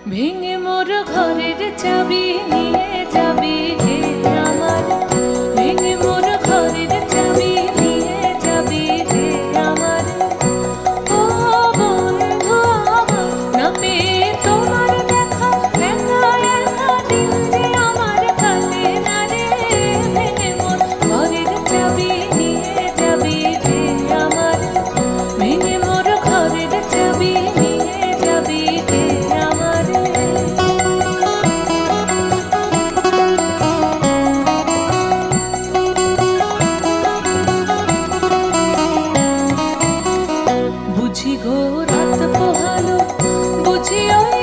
ভেঙে মোর ঘরের চাবি নিয়ে যাবি রে আমার, ভেঙে মোর ঘরের চাবি নিয়ে যাবি রে আমার। ও বন্ধু আমার, না পেয়ে তোমার দেখা, একা একা দিন যে আমার কাটে না রে। ভেঙে মোর ঘরের চাবি নিয়ে যাবি রে আমার, ভেঙে মোর ঘরের চাবি নিয়ে যাবি রে আমার। বুঝি গো রাত পোহালো, বুঝি ওই